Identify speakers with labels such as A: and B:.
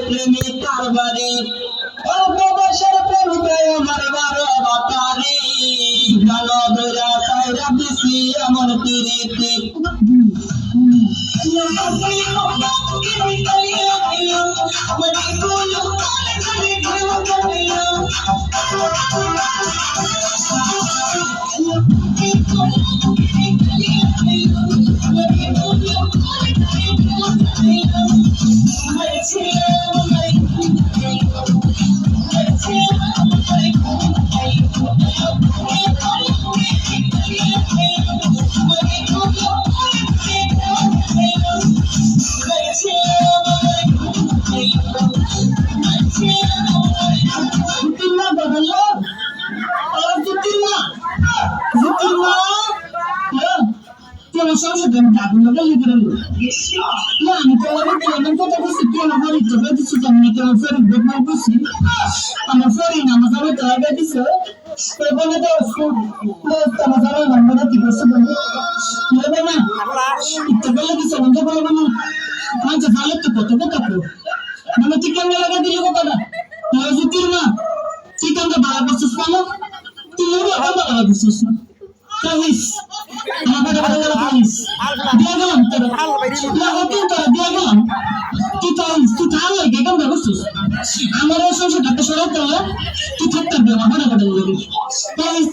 A: প্রেমিক কারবারে অল্প বয়সের প্রেমিকে আমার বারো বাতারি গালো ধরা সাইরা দিছি এমন প্রীতি সংশোধন ডাবল লিখে না আমি তো কথা বলছি তুই আমার বাড়িতে তো দিচ্ছি আমি তো ফের বেমার বসি আমার ফেরি না আমার যাবে তো আগে দিছে তো বলে তো আমার যাবে নম্বর কি করছে বলে বলে না তো বলে দিছে বন্ধ বলে না মানে ভালো তো কত কত মানে তুই কেমন লাগা দিলি কথাটা তুই না তুই কেমন ভালো করছিস বলো তুই কেমন ভালো করছিস না Tamis, apa ada Tamis? Dia kan, dia kan, tu tahu lagi kan bagus tuh. Amar sudah tak surat tu lah, tu tak terbiasa apa ada lagi. Tamis.